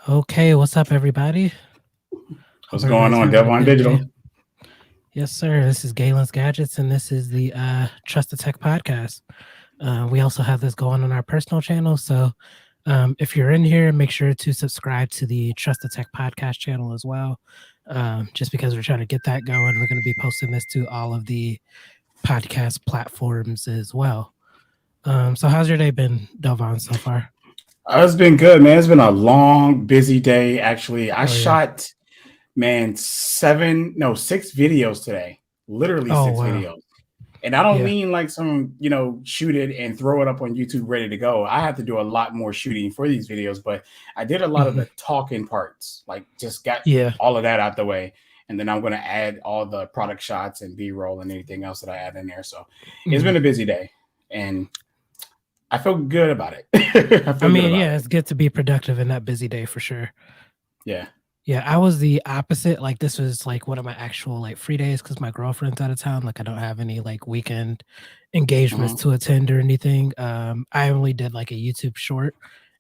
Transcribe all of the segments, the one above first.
Okay, what's up, everybody? Hope What's going everybody's on, having a Devon good day. Digital? Yes, sir. This is Galen's Gadgets, and this is the Trust the Tech podcast. We also have this going on our personal channel. So if you're in here, make sure to subscribe to the Trust the Tech podcast channel as well. Just because we're trying to get that going, we're going to be posting this to all of the podcast platforms as well. So, how's your day been, Delvon, so far? It's been good, man. It's been a long, busy day. Actually, I Oh, yeah. shot, man, six videos today. Literally Oh, six wow. videos. And I don't Yeah. mean like shoot it and throw it up on YouTube ready to go. I have to do a lot more shooting for these videos, but I did a lot of Hmm. the talking parts, like just got Yeah. all of that out the way. And then I'm going to add all the product shots and B-roll and anything else that I add in there. So it's Mhm. been a busy day. And I feel good about it. I I feel good mean, about yeah, it. it's good to be productive in that busy day for sure. Yeah. Yeah, I was the opposite. Like this was like one of my actual like free days because my girlfriend's out of town. Like I don't have any like weekend engagements Mhm. to attend or anything. I only did like a YouTube short,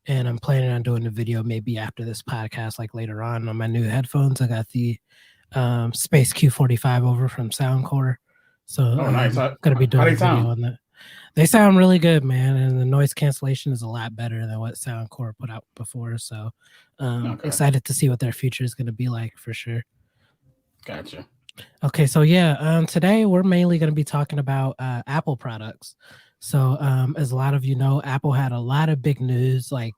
and I'm planning on doing a video maybe after this podcast, like later on my new headphones. I got the Space Q45 over from Soundcore, so Oh, nice. gonna be How doing a they video sound? on that. They sound really good, man, and the noise cancellation is a lot better than what Soundcore put out before. So, Okay, excited to see what their future is going to be like for sure. gotcha. Okay, so yeah, today we're mainly going to be talking about Apple products. So, as a lot of you know, Apple had a lot of big news, like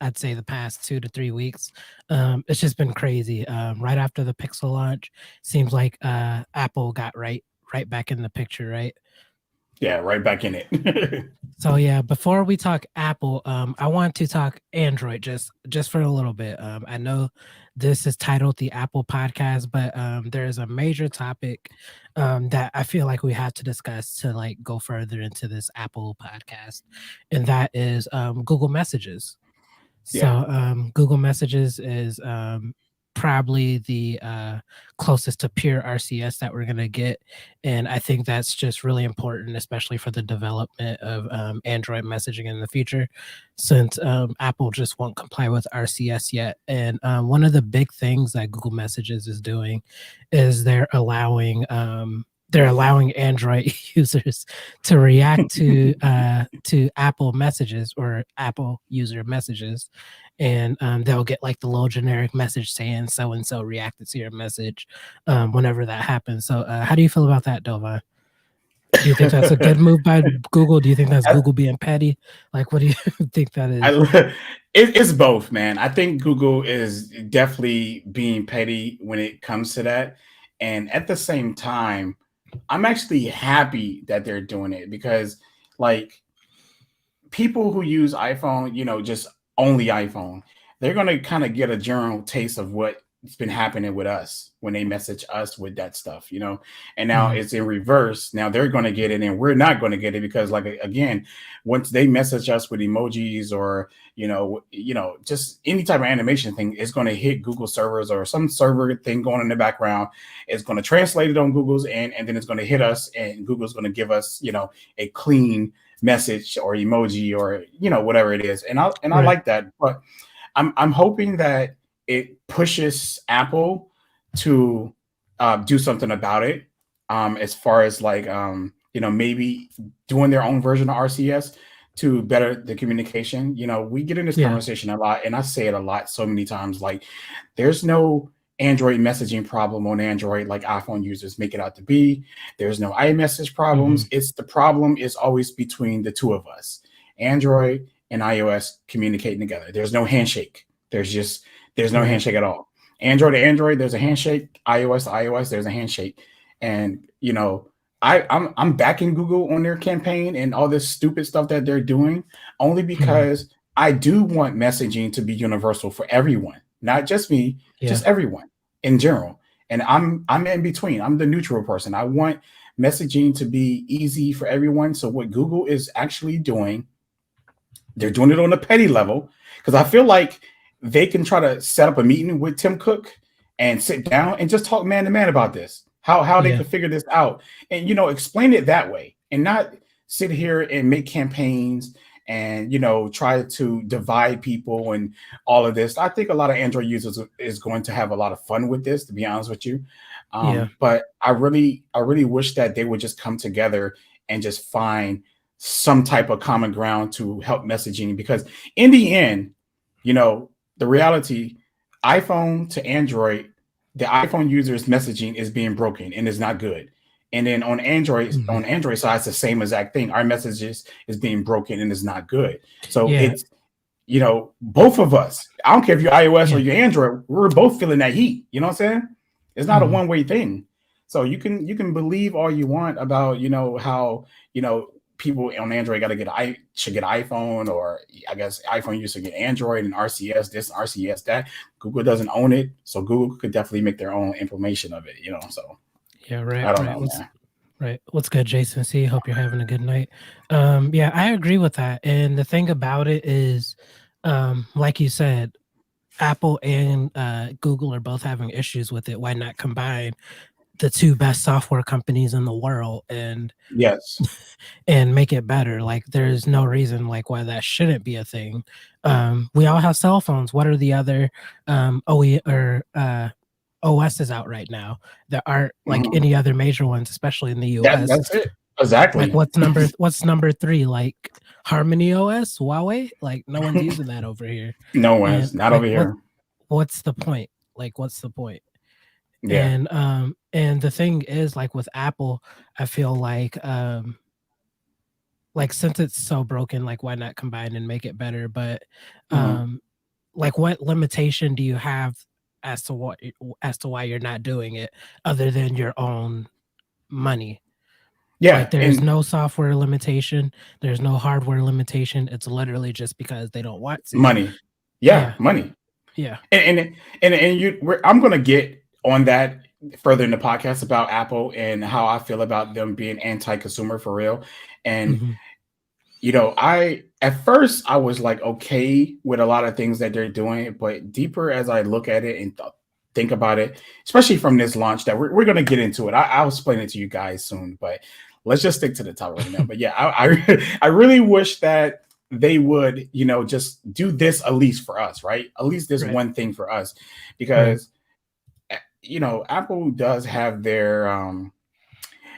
I'd say the past 2 to 3 weeks. It's just been crazy. Right after the Pixel launch, seems like Apple got right back in the picture, right? Yeah, right back in it. So yeah, before we talk Apple, I want to talk Android just for a little bit. I know this is titled the Apple Podcast, but there's a major topic that I feel like we have to discuss to like go further into this Apple podcast, and that is Google Messages. So Yeah. Google Messages is probably the closest to pure RCS that we're gonna get, and I think that's just really important, especially for the development of Android messaging in the future, since Apple just won't comply with RCS yet. And one of the big things that Google Messages is doing is they're allowing Android users to react to Apple messages or Apple user messages, and they'll get like the little generic message saying so and so reacted to your message whenever that happens. So, how do you feel about that, Delvin? Do you think that's a good move by Google? Do you think that's I, Google being petty? Like, what do you think that I, is? it's both, man. I think Google is definitely being petty when it comes to that, and at the same time, I'm actually happy that they're doing it because, like, people who use iPhone, just only iPhone, they're gonna kind of get a general taste of what's been happening with us when they message us with that stuff. And now Mhm. it's in reverse. Now they're gonna get it, and we're not gonna get it because, like, again, once they message us with emojis or just any type of animation thing, it's gonna hit Google servers or some server thing going in the background. It's gonna translate it on Google's and then it's gonna hit us, and Google's gonna give us, a clean message or emoji or whatever it is, and I Right. like that, but I'm hoping that it pushes Apple to do something about it, as far as like maybe doing their own version of RCS to better the communication. We get in this Yeah. conversation a lot, and I say it a lot so many times, like, there's no Android messaging problem on Android like iPhone users make it out to be. There's no iMessage Hmm. problems. It's the problem is always between the two of us, Android and iOS communicating together. There's no handshake. There's no Right. handshake at all. Android to Android, there's a handshake. iOS to iOS, there's a handshake. And I'm backing Google on their campaign and all this stupid stuff that they're doing, only Hmm. because I do want messaging to be universal for everyone, not just me, Yeah. just everyone in general. And I'm in between. I'm the neutral person. I want messaging to be easy for everyone. So what Google is actually doing, they're doing it on a petty level, because I feel like they can try to set up a meeting with Tim Cook and sit down and just talk man to man about this, how they Yeah. could figure this out, and explain it that way, and not sit here and make campaigns and try to divide people and all of this. I think a lot of Android users is going to have a lot of fun with this, to be honest with you. Yeah. But I really wish that they would just come together and just find some type of common ground to help messaging, because in the end, the reality, iPhone to Android, the iPhone users messaging is being broken and is not good. And then on Android, Mhm. side, it's the same exact thing. Our messages is being broken and is not good. So Yeah. it's, both of us. I don't care if you're iOS or Yeah. you're Android, we're both feeling that heat. You know what I'm saying? It's not a Mhm. one-way thing. So you can believe all you want about, how, people on Android got to should get iPhone, or I guess iPhone used to get Android and RCS this, RCS that. Google doesn't own it, so Google could definitely make their own information of it. So Yeah, right, I don't right. know, What's man. right. What's good, Jason C? Hope you're having a good night. Yeah, I agree with that. And the thing about it is, like you said, Apple and Google are both having issues with it. Why not combine the two best software companies in the world Yes. and make it better? Like, there's no reason like why that shouldn't be a thing. We all have cell phones. What are the other OE or OSs out right now? There aren't like Mhm. any other major ones, especially in the That US. that's it. Like, Exactly. what's number 3? Like, Harmony OS, Huawei? Like, no one's using that over here. No And one's not like, over here. what's the point? Like, what's the point? Yeah. And the thing is, like with Apple, I feel like since it's so broken, like why not combine and make it better? But Mhm. um like, what limitation do you have as to why you're not doing it, other than your own money? Like, Yeah, there's and no software limitation, there's no hardware limitation. It's literally just because they don't want to. money. Yeah, Yeah, money. yeah. I'm gonna get on that further in the podcast about Apple and how I feel about them being anti-consumer for real. And Mhm. I at first I was like okay with a lot of things that they're doing, but deeper as I look at it and think about it, especially from this launch that we're gonna get into it. I'll explain it to you guys soon, but let's just stick to the topic right now. But yeah, I really wish that they would, just do this at least for us, right? At least this Right, one thing for us, right. because Apple does have their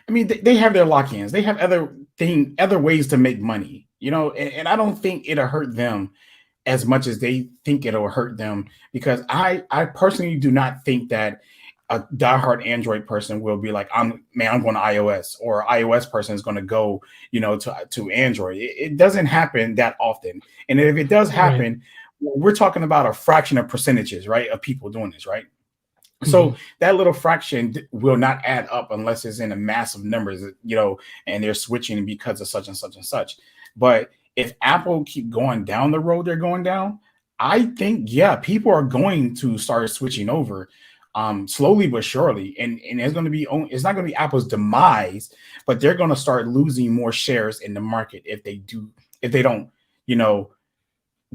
I mean, they have their lock-ins. They have other ways to make money, and I don't think it'll hurt them as much as they think it'll hurt them, because I personally do not think that a diehard Android person will be like, I'm going to iOS, or iOS person is going to go, to Android. It doesn't happen that often, and if it does Right. happen, we're talking about a fraction of percentages, right, of people doing this, right? So Mhm. that little fraction will not add up unless it's in a massive numbers, and they're switching because of such and such and such. But if Apple keep going down the road they're going down, I think, yeah, people are going to start switching over, slowly but surely, and it's not going to be Apple's demise, but they're going to start losing more shares in the market if they don't, you know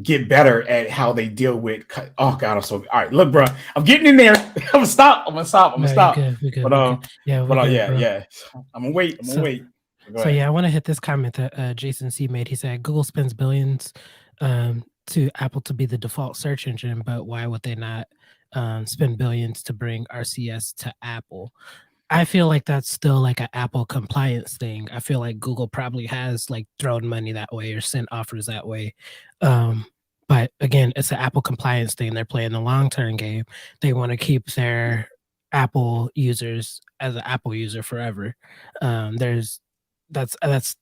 get better at how they deal with. Oh God, I'm so all right. Look, bro, I'm getting in there. I'm gonna stop. I'm gonna stop. I'm gonna No, you stop. good. We good. But We good. Yeah, we good, yeah, bro. yeah. I'm gonna wait. I'm gonna So wait. Go So ahead. yeah, I want to hit this comment that Jason C made. He said Google spends billions to Apple to be the default search engine, but why would they not spend billions to bring RCS to Apple? I feel like that's still like an Apple compliance thing. I feel like Google probably has like thrown money that way or sent offers that way. Um, but again, it's an Apple compliance thing. They're playing the long term game. They want to keep their Apple users as an Apple user forever. There's that's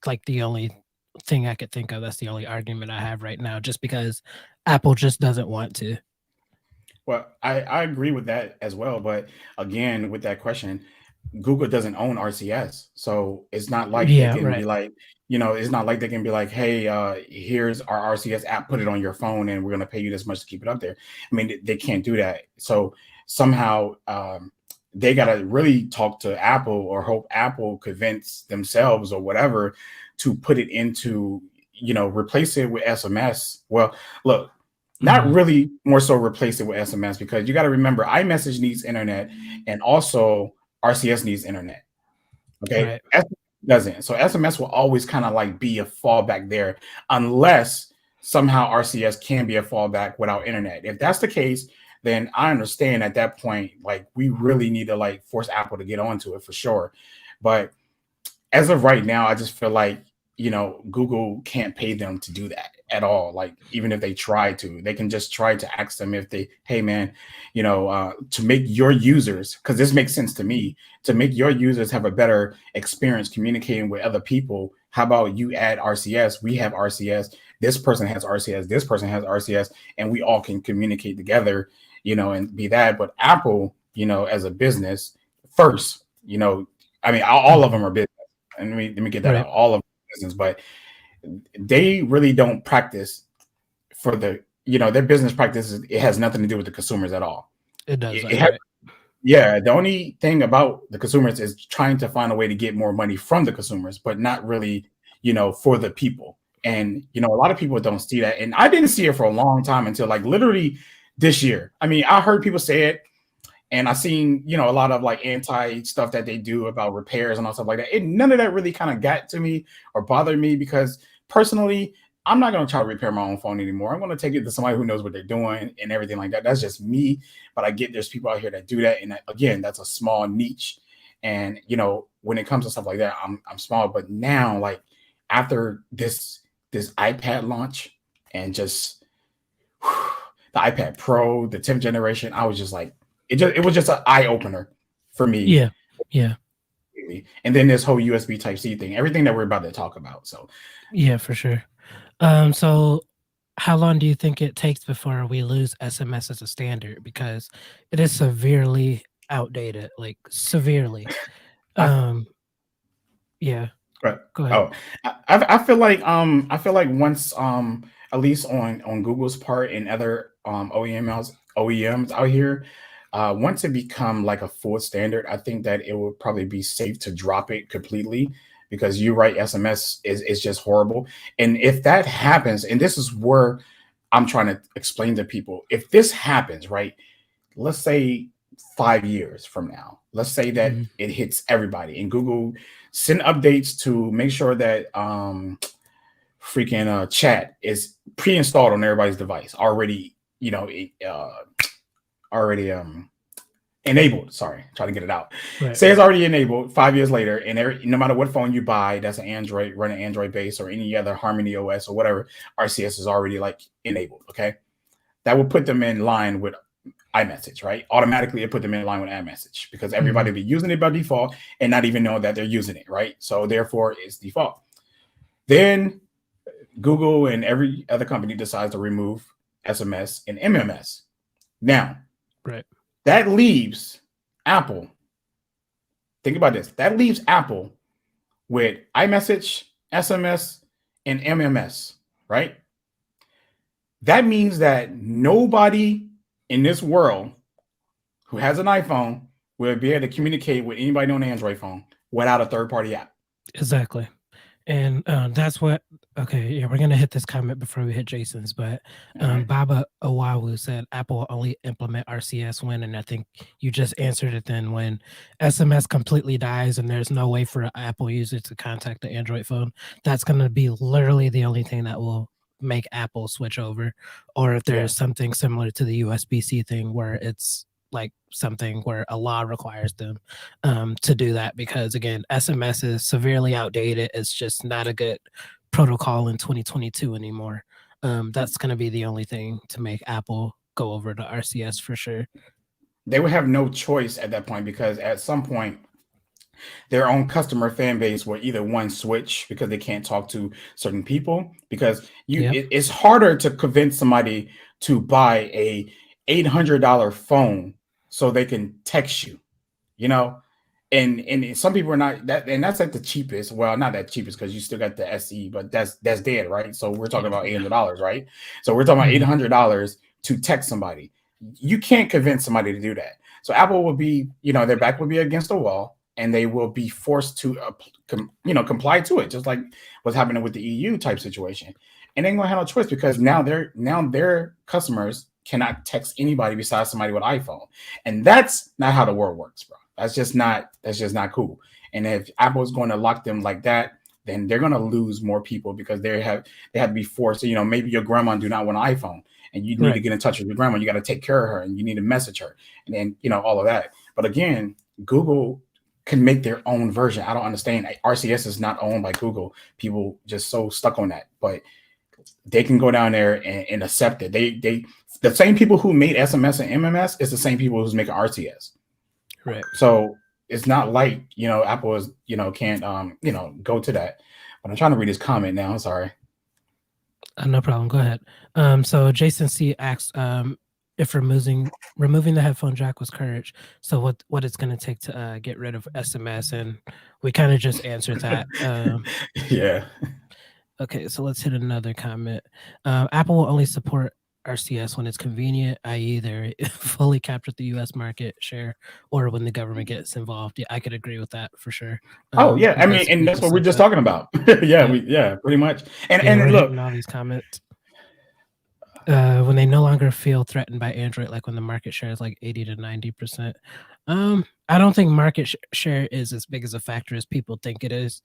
like the only thing I could think of. That's the only argument I have right now, just because Apple just doesn't want to. Well, I agree with that as well. But again, with that question, Google doesn't own RCS, so it's not like they Yeah, can be right. like, it's not like they can be like, hey, here's our RCS app, put it on your phone, and we're gonna pay you this much to keep it up there. I mean, they can't do that. So somehow, they gotta really talk to Apple, or hope Apple convince themselves or whatever to put it into, replace it with SMS. Well, look, not Hmm. really, more so replace it with SMS, because you got to remember iMessage needs internet, and also RCS needs internet. Okay, Right. doesn't. So SMS will always kind of like be a fallback there, unless somehow RCS can be a fallback without internet. If that's the case, then I understand at that point, like we really need to like force Apple to get onto it for sure. But as of right now, I just feel like, Google can't pay them to do that at all. Like even if they try to, they can just try to ask them if they, hey man, to make your users, because this makes sense to me, to make your users have a better experience communicating with other people. How about you add RCS? We have RCS. This person has RCS. This person has RCS, and we all can communicate together, and be that. But Apple, as a business first, I mean, all of Mhm. them are business, and let me get that Right. out. All of them are business, but they really don't practice for their business practices. It has nothing to do with the consumers at all. It does It that, has, right. yeah, the only thing about the consumers is trying to find a way to get more money from the consumers, but not really, for the people. And a lot of people don't see that, and I didn't see it for a long time until like literally this year. I mean, I heard people say it, and I seen, a lot of like anti stuff that they do about repairs and all stuff like that. None of that really kind of got to me or bothered me, because personally, I'm not going to try to repair my own phone anymore. I'm going to take it to somebody who knows what they're doing and everything like that. That's just me. But I get there's people out here that do that. And again, that's a small niche. And, when it comes to stuff like that, I'm small. But now, like after this iPad launch and just the iPad Pro, the 10th generation, I was just like, it was just an eye opener for me. Yeah. Yeah. And then this whole USB Type C thing, everything that we're about to talk about. So Yeah, for sure. So how long do you think it takes before we lose SMS as a standard? Because it is severely outdated, like severely. I Um, yeah, Right. go ahead. Oh, I feel like once at least on Google's part and other OEMs out here, once it become like a full standard, I think that it would probably be safe to drop it completely, because you're right, SMS is just horrible. And if that happens, and this is where I'm trying to explain to people, if this happens, right? Let's say 5 years from now, let's say that Mhm. it hits everybody, and Google send updates to make sure that freaking chat is pre-installed on everybody's device already, already enabled. Sorry, try to get it out. Right, Say it's right. already enabled 5 years later, and no matter what phone you buy that's an Android, running Android base or any other Harmony OS or whatever, RCS is already like enabled. Okay, that will put them in line with iMessage, right? Automatically, it put them in line with iMessage, because everybody Mhm. will be using it by default and not even know that they're using it, right? So therefore, it's default. Then Google and every other company decides to remove SMS and MMS. Now, Right. that leaves Apple. Think about this. That leaves Apple with iMessage, SMS, and MMS, right? That means that nobody in this world who has an iPhone will be able to communicate with anybody on an Android phone without a third party app. Exactly. And, that's what okay, yeah, we're gonna hit this comment before we hit Jason's, but, All right. Baba Owawu said Apple will only implement RCS when, and I think you just answered it then, when SMS completely dies and there's no way for an Apple user to contact the Android phone, that's gonna be literally the only thing that will make Apple switch over, or if Yeah. there's something similar to the USB-C thing where it's, like, something where a law requires them to do that, because again, SMS is severely outdated. It's just not a good protocol in 2022 anymore. That's going to be the only thing to make Apple go over to RCS for sure. They would have no choice at that point, because at some point their own customer fan base will either one switch because they can't talk to certain people, because Yep. it's harder to convince somebody to buy a $800 phone so they can text you, you know and some people are not that, and that's like the cheapest. Well, not that cheapest, because you still got the SE, but that's dead, right? So we're talking about Yeah. $800, right? So we're talking about eight Mhm. hundred dollars to text somebody. You can't convince somebody to do that. So Apple will be, their back will be against the wall, and they will be forced to comply to it, just like what's happening with the EU type situation. And they ain't gonna have no choice, because now their customers cannot text anybody besides somebody with iPhone. And that's not how the world works, bro. That's just not cool. And if Apple is going to lock them like that, then they're going to lose more people because they have to be forced. So, maybe your grandma do not want an iPhone, and you need to Right. get in touch with your grandma. You got to take care of her, and you need to message her, and then all of that. But again, Google can make their own version. I don't understand. RCS is not owned by Google. People just so stuck on that, but they can go down there and accept it. They the same people who made SMS and MMS is the same people who's making RCS. Right. So it's not like Apple is can't go to that. But I'm trying to read his comment now. I'm sorry. No problem. Go ahead. So Jason C asked if removing the headphone jack was courage. So what it's going to take to get rid of SMS, and we kind of just answered that. Yeah. Okay, so let's hit another comment. Apple will only support RCS when it's convenient, i.e., they're fully captured the U.S. market share, or when the government gets involved. Yeah, I could agree with that for sure. Oh yeah, I mean, and Basically that's just what we're said just that. talking about. Yeah, Yep. pretty much. And Yeah, we're look, hitting all these comments. When they no longer feel threatened by Android, like when the market share is like 80 to 90%. I don't think market share is as big as a factor as people think it is.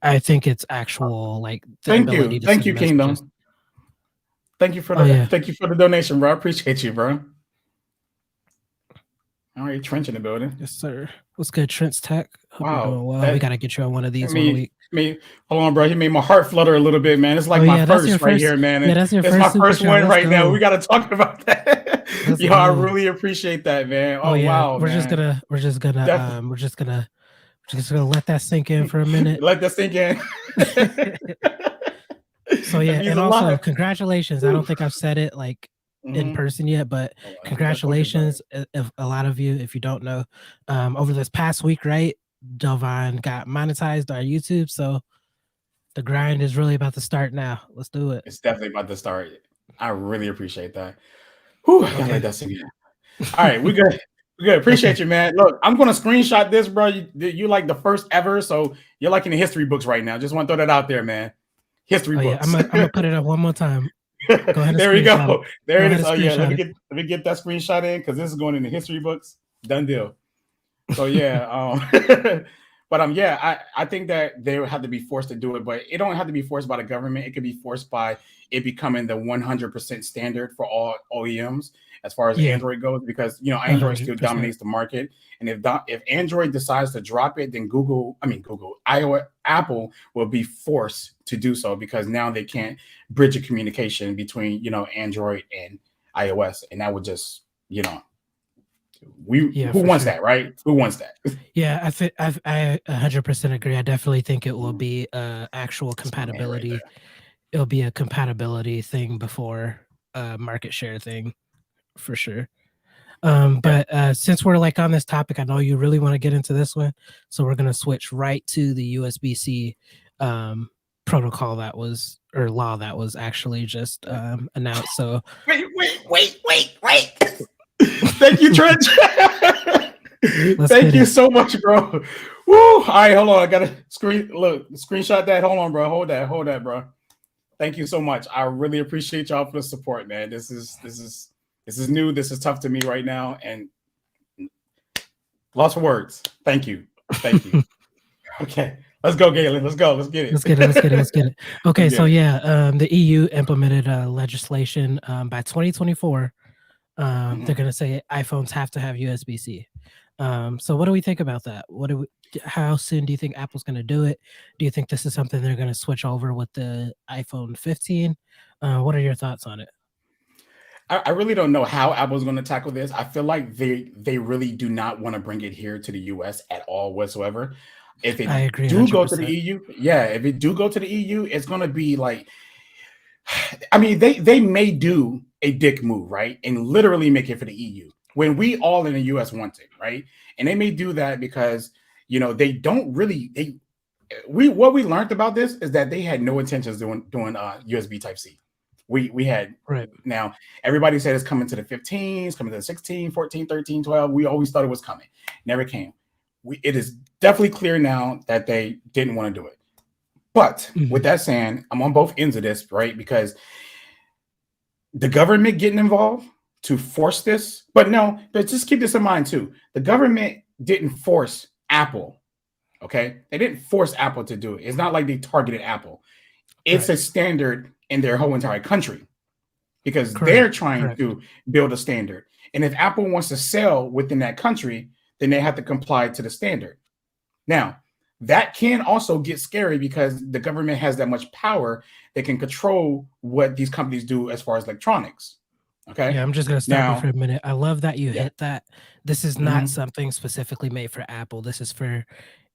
I think it's actual like the ability to thank send you, messages. Kingdom. Thank you for Oh yeah, the donation, bro. I appreciate you, bro. All right, Trench in the building. yes sir. What's good, Trent's Tech? Hope you're Wow, doing well. We that gotta get you on one of I these one mean, week. hold on, bro. He made my heart flutter a little bit, man. It's Oh like my yeah, that's your first right first. here, man. Yeah, that's your It's first my super first chat. one Let's right now. We go. got to talk about that. Let's Yo, I go. really appreciate that, man. Oh Oh yeah, wow, man. Definitely we're just gonna let that sink in for a minute. let that sink in. So That yeah, means and a also lot. congratulations. I don't think I've said it like in Mm-hmm. person yet, but Oh, I think I told you about it. congratulations if a lot of you, if you don't know, over this past week, right? Delvine got monetized on YouTube, so the grind is really about to start now. Let's do it. It's definitely about to start. I really appreciate that. Whew, I gotta let Okay. that sink in. All right, we good. We good. Appreciate Okay. you, man. Look, I'm gonna screenshot this, bro. You like the first ever, so you're like in the history books right now. Just want to throw that out there, man. History Oh yeah, books. I'm gonna put it up one more time. Go ahead and There we screenshot it. go. There Go it ahead is. and Oh yeah, screenshot it. let me get that screenshot in because this is going in the history books. Done deal. So yeah, but yeah, I think that they would have to be forced to do it, but it don't have to be forced by the government. It could be forced by it becoming the 100% standard for all OEMs as far as Yeah, Android goes, because a Android still hundred percent. dominates the market, and if Android decides to drop it, then iOS, Apple will be forced to do so because now they can't bridge a communication between Android and iOS, and that would just Yeah, who for wants sure. that, right? Who wants that? Yeah, I 100% agree. I definitely think it will be actual That's my man right compatibility. there. It'll be a compatibility thing before a market share thing for sure. Yeah. But since we're like on this topic, I know you really want to get into this one, so we're gonna switch right to the USB-C um, protocol that was or law that was actually just announced. So Wait. Thank you, Trent. let's Thank hit you it. so much, bro. Woo! All right, hold on. I gotta screenshot that. Hold on, bro. Hold that, bro. Thank you so much. I really appreciate y'all for the support, man. This is new. This is tough to me right now, and lots of words. Thank you. Thank you. Okay. Let's go, Galen. Let's go. Let's get it. Let's get it. Let's get it. Let's get it. Let's Okay, get so it. yeah, the EU implemented legislation by 2024. They're Mhm. going to say iPhones have to have USB-C. So what do we think about that? How soon do you think Apple's going to do it? Do you think this is something they're going to switch over with the iPhone 15? What are your thoughts on it? I really don't know how Apple's going to tackle this. I feel like they really do not want to bring it here to the US at all whatsoever. If it I agree do go to the 100%. EU, yeah, if it do go to the EU, it's going to be like, I mean, they may do a dick move, right, and literally make it for the EU when we all in the US want it, right, and they may do that because they don't really we what we learned about this is that they had no intentions doing USB Type C. We had Right. now everybody said it's coming to the 15, it's coming to the 16, 14, 13, 12. We always thought it was coming. Never came. It is definitely clear now that they didn't want to do it. But with Mhm. that saying, I'm on both ends of this, right? Because the government getting involved to force this, but just keep this in mind too. The government didn't force Apple Okay, they didn't force Apple to do it. It's not like they targeted Apple. It's Right. a standard in their whole entire country because they're Correct. trying Correct. to build a standard. And if Apple wants to sell within that country, then they have to comply to the standard. Now, that can also get scary because the government has that much power that can control what these companies do as far as electronics. Okay. Yeah, I'm just gonna stop you for Now, a minute. I love that you yeah. hit that. This is not Hmm. something specifically made for Apple. This is for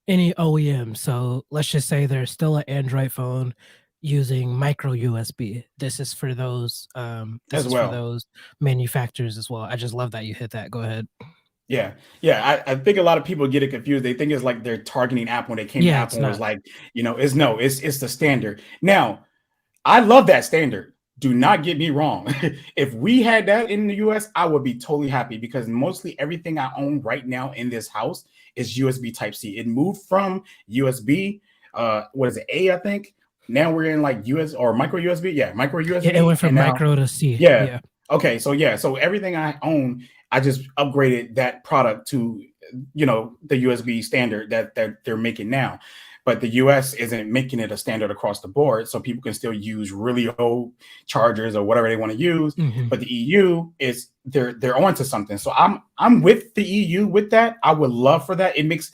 any OEM. So let's just say there's still an Android phone using micro USB. This is for those. This As is for well. those manufacturers as well. I just love that you hit that. Go ahead. Yeah, yeah. I think a lot of people get it confused. They think it's like they're targeting Apple when they came to Yeah, Apple it's and was not. like, it's no, it's the standard. Now, I love that standard. Do not get me wrong. If we had that in the US, I would be totally happy because mostly everything I own right now in this house is USB Type C. It moved from USB, what is it, A, I think. Now we're in like US or micro USB. Yeah, micro Yeah, it USB. went from And now, micro to C. yeah. Yeah. Okay. So yeah. So everything I own, I just upgraded that product to, the USB standard that they're making now. But the US isn't making it a standard across the board, so people can still use really old chargers or whatever they want to use. Hmm. But the EU is they're onto something. So I'm with the EU with that. I would love for that. It makes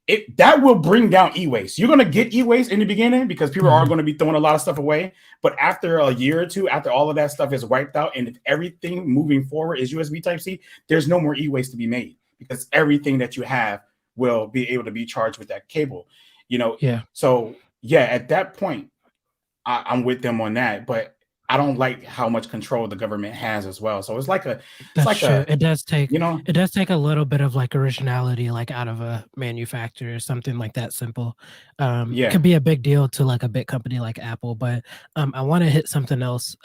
it that will bring down e-waste. You're gonna get e-waste in the beginning because people are Hmm. going to be throwing a lot of stuff away. But after a year or two, after all of that stuff is wiped out, and if everything moving forward is USB Type C, there's no more e-waste to be made because everything that you have will be able to be charged with that cable. You know, Yeah, so yeah, at that point, I'm with them on that. But I don't like how much control the government has as well. So it's that's like true. a, It does take you know, it does take a little bit of like originality, like out of a manufacturer, something like that simple. yeah. Could be a big deal to like a big company like Apple, but I want to hit something else.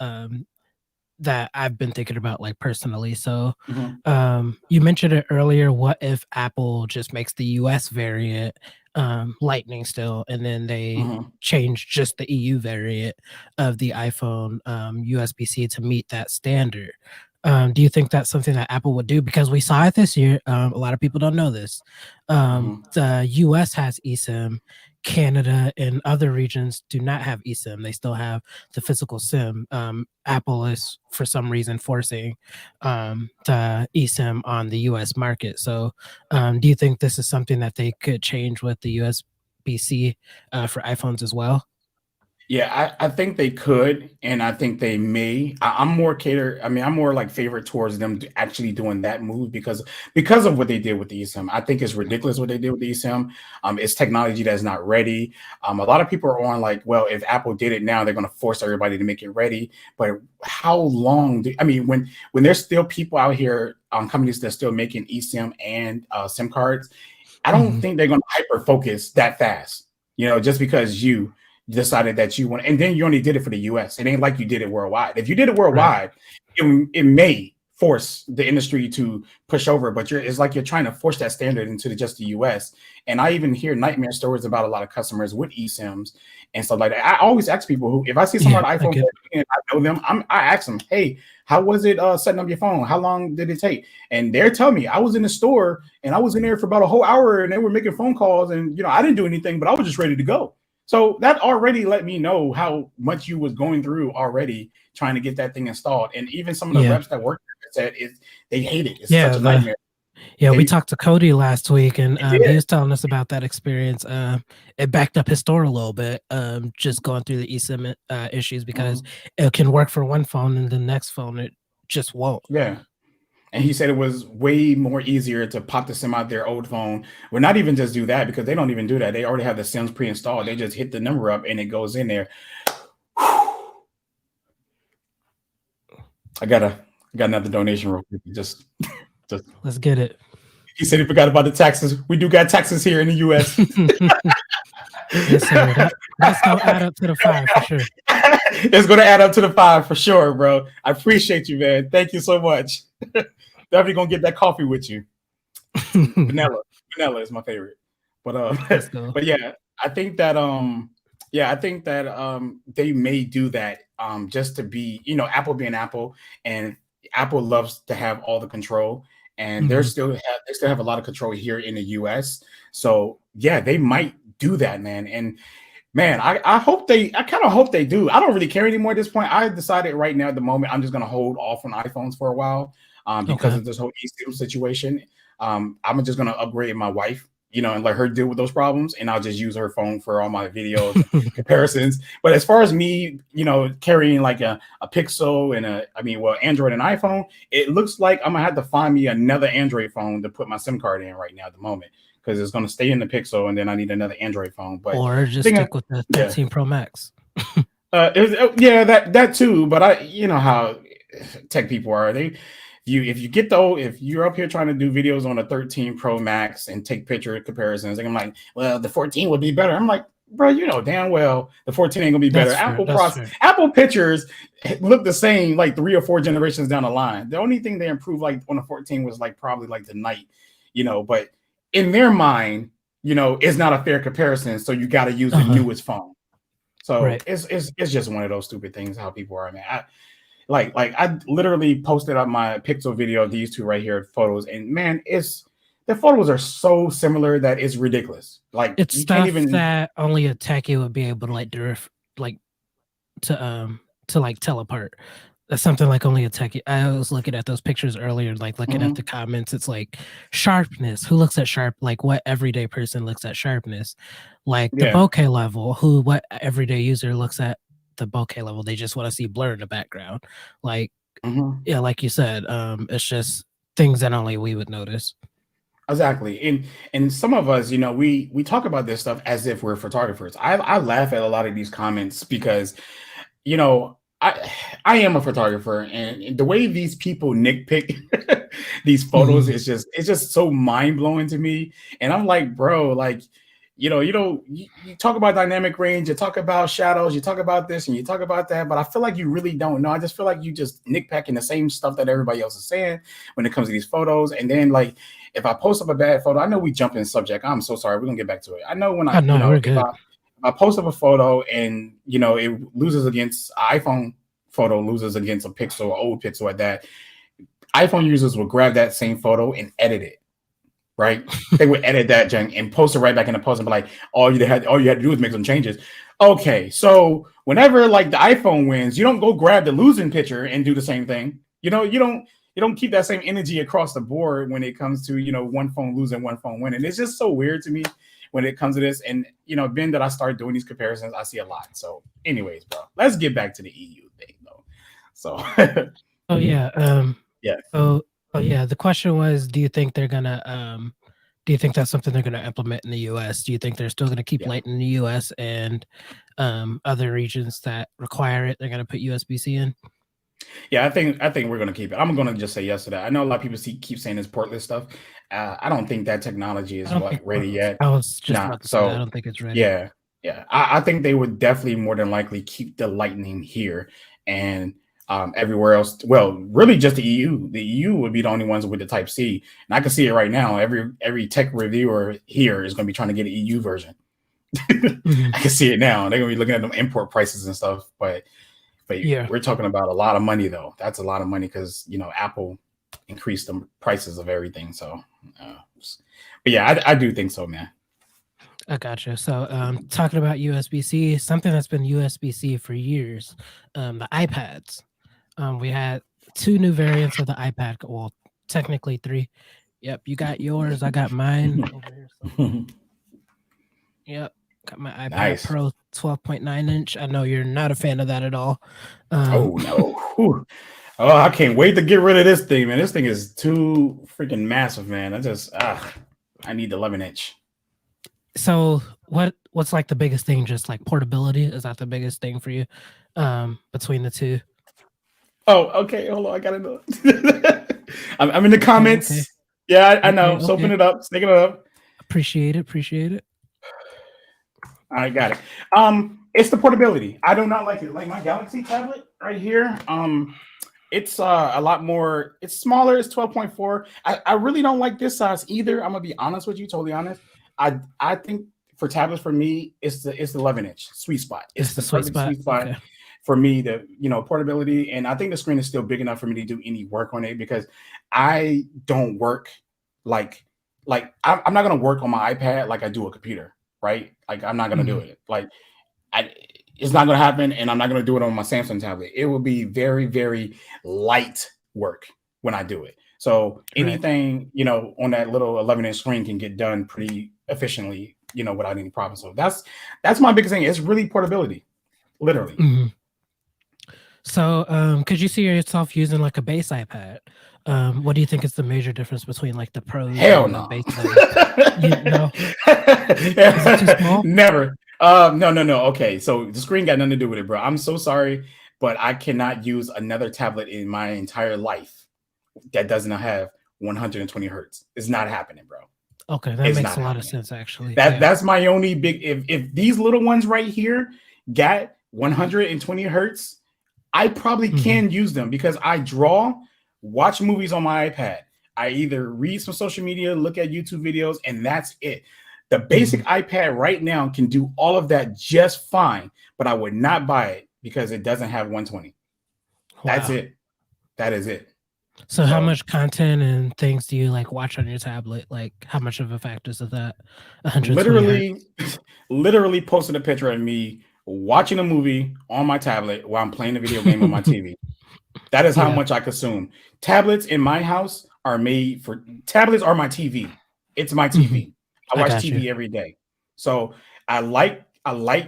That I've been thinking about, like, personally. So, Hmm. you mentioned it earlier. What if Apple just makes the US variant, Lightning still, and then they Hmm. change just the EU variant of the iPhone, USB-C to meet that standard? Do you think that's something that Apple would do? Because we saw it this year. A lot of people don't know this. Hmm. The US has eSIM. Canada and other regions do not have eSIM. They still have the physical SIM. Apple is for some reason forcing the eSIM on the US market. So, do you think this is something that they could change with the USB-C for iPhones as well? Yeah, I think they could, and I think they may. I'm more cater. I mean, I'm more like favorite towards them actually doing that move because of what they did with the eSIM. I think it's ridiculous what they did with the eSIM. It's technology that's not ready. A lot of people are on like, well, if Apple did it now, they're going to force everybody to make it ready. But how long? I mean, when there's still people out here, companies that are still making eSIM and SIM cards, I don't Mhm. think they're going to hyper focus that fast. Just because you decided that you want, and then you only did it for the US. It ain't like you did it worldwide. If you did it Right. worldwide, it may force the industry to push over, but it's like you're trying to force that standard into just the US. And I even hear nightmare stories about a lot of customers with eSIMs and stuff like that. I always ask people who, if I see someone Yeah, on I iPhone get. and I know them, I ask them, hey, how was it setting up your phone? How long did it take? And they're telling me I was in the store and I was in there for about a whole hour and they were making phone calls and I didn't do anything, but I was just ready to go. So that already let me know how much you was going through already trying to get that thing installed. And even some of the Yeah, reps that work there said they hate it. It's such yeah. a The nightmare. Yeah, we They talked to Cody last week, and it did. he was telling us about that experience. It backed up his store a little bit, just going through the eSIM issues because Mhm. it can work for one phone and the next phone it just won't. Yeah. And he said it was way more easier to pop the SIM out their old phone. Well, not even just do that because they don't even do that. They already have the SIMs pre-installed. They just hit the number up and it goes in there. I got another donation real quick. Just Let's get it. he said he forgot about the taxes. We do got taxes here in the US. Yes, sir. That's gonna add up to the 5 for sure. It's gonna add up to the 5 for sure, bro. I appreciate you, man. Thank you so much. Definitely gonna get that coffee with you. Vanilla. Vanilla is my favorite. But Let's go. but yeah, I think that they may do that just to be, Apple being Apple and Apple loves to have all the control. and Mhm. they still have a lot of control here in the US. So yeah, they might do that, man. And man, I hope I kind of hope they do. I don't really care anymore at this point. I decided right now at the moment I'm just gonna hold off on iPhones for a while, because Okay. of this whole eSIM situation. I'm just gonna upgrade my wife, and let her deal with those problems, and I'll just use her phone for all my videos and comparisons. But as far as me, carrying like a Pixel and Android and iPhone, it looks like I'm gonna have to find me another Android phone to put my SIM card in right now at the moment because it's going to stay in the Pixel, and then I need another Android phone. But Or I just think, stick with the yeah, 13 Pro Max. yeah, that too. But you know how tech people are. If you're up here trying to do videos on a 13 Pro Max and take picture comparisons, and I'm like, well, the 14 would be better. I'm like, bro, you know damn well the 14 ain't gonna be better. That's fair. That's fair. Apple pictures look the same like 3 or 4 generations down the line. The only thing they improved like on the 14 was like probably like the night, but in their mind, it's not a fair comparison. So you got to use the Uh-huh. newest phone. So Right. it's just one of those stupid things how people are, man. I literally posted up my pixel video of these two right here photos, and man, the photos are so similar that it's ridiculous. Like It's you can't stuff even. that only a techie would be able to like to like tell apart. That's something like only a techie. I was looking at those pictures earlier, like looking at the Mhm. comments. It's like sharpness. Who looks at sharp? Like what everyday person looks at sharpness? Like the Yeah. bokeh level. What everyday user looks at the bokeh level? They just want to see blur in the background. Like Mhm. yeah, like you said, it's just things that only we would notice. Exactly. And some of us, we talk about this stuff as if we're photographers. I laugh at a lot of these comments because you know, I I am a photographer, and the way these people nitpick these photos Mhm. is it's just so mind blowing to me. And I'm like, bro, like, you talk about dynamic range, you talk about shadows, you talk about this, and you talk about that, but I feel like you really don't know. I just feel like you just nitpicking the same stuff that everybody else is saying when it comes to these photos. And then like, if I post up a bad photo, I know we jump in subject. I'm so sorry. We're gonna get back to it. I know when Oh no, we're good. if I post up a photo and it loses against iPhone photo loses against a Pixel, or old Pixel at that, iPhone users will grab that same photo and edit it, right? They would edit that junk and post it right back in the post and be like, all you had to do is make some changes. Okay, so whenever like the iPhone wins, you don't go grab the losing picture and do the same thing. You don't keep that same energy across the board when it comes to one phone losing, one phone winning. It's just so weird to me when it comes to this. And being that I started doing these comparisons, I see a lot. So, anyways, bro, let's get back to the EU thing though. So, Oh yeah. yeah, Oh, oh yeah. The question was, do you think that's something they're gonna implement in the US? Do you think they're still gonna keep yeah. light in the US and other regions that require it, they're gonna put USB-C in? Yeah, I think we're gonna keep it. I'm gonna just say yes to that. I know a lot of people keep saying this portless stuff. I don't think that technology I is don't like think ready cordless. yet. I was just Nah. about to say that. I So don't think it's ready. yeah, yeah. I think they would definitely more than likely keep the lightning here and everywhere else. Well, really just the EU. The EU would be the only ones with the Type C, and I can see it right now. Every tech reviewer here is gonna be trying to get an EU version. Mhm. I can see it now. They're gonna be looking at them import prices and stuff, but Yeah, we're talking about a lot of money, though. That's a lot of money because Apple increased the prices of everything. So, uh, but yeah, I do think so, man. I gotcha. So, talking about USB-C, something that's been USB-C for years, the iPads. We had two new variants of the iPad. Well, technically three. Yep, you got yours. I got mine over here somewhere. Yep. Got my iPad Nice. Pro 12.9 inch. I know you're not a fan of that at all. Oh no. Whew. Oh, I can't wait to get rid of this thing, man. This thing is too freaking massive, man. I need the 11 inch. so what's like the biggest thing? Just like portability? Is that the biggest thing for you? Between the two? Oh, okay. Hold on. I gotta know. I'm in the Okay, okay, comments. Yeah, I okay, know. So open okay. it up. Stick it up. Appreciate it, appreciate it. I got it. It's the portability. I do not like it. Like my Galaxy tablet right here. It's a lot more. It's smaller. It's 12.4. I really don't like this size either. I'm gonna be honest with you, totally honest. I think for tablets for me, it's the 11 inch sweet spot. It's It's the the sweet perfect spot. sweet spot. Okay. for me the portability, and I think the screen is still big enough for me to do any work on it because I don't work like I'm not gonna work on my iPad like I do a computer, right? Like I'm not gonna do Mhm. it. Like I, it's not gonna happen, and I'm not gonna do it on my Samsung tablet. It will be very very light work when I do it. So Right. anything on that little 11-inch screen can get done pretty efficiently, without any problem. So that's my biggest thing. It's really portability, literally. Mhm. So, could you see yourself using like a base iPad? What do you think is the major difference between like the pros Hell and the no. base level? You know, is it too small? Never. No, no, no. Okay, so the screen got nothing to do with it, bro. I'm so sorry, but I cannot use another tablet in my entire life that doesn't have 120 hertz. It's not happening, bro. Okay, that It's makes not a lot of happening. sense actually. That Yeah. that's my only big. If these little ones right here got 120 hertz, I probably Mhm. can use them because I draw, watch movies on my iPad. I either read some social media, look at YouTube videos, and that's it. The basic Mhm. iPad right now can do all of that just fine, but I would not buy it because it doesn't have 120. That's Wow. it. That is it. So how So much content and things do you like watch on your tablet? Like how much of a factor is that 120 hertz? literally, literally posted a picture of me watching a movie on my tablet while I'm playing a video game on my TV. That is how Yeah, much I consume. Tablets in my house are made for tablets are my TV. It's my mhm, TV. I I watch got you. TV every day. So I like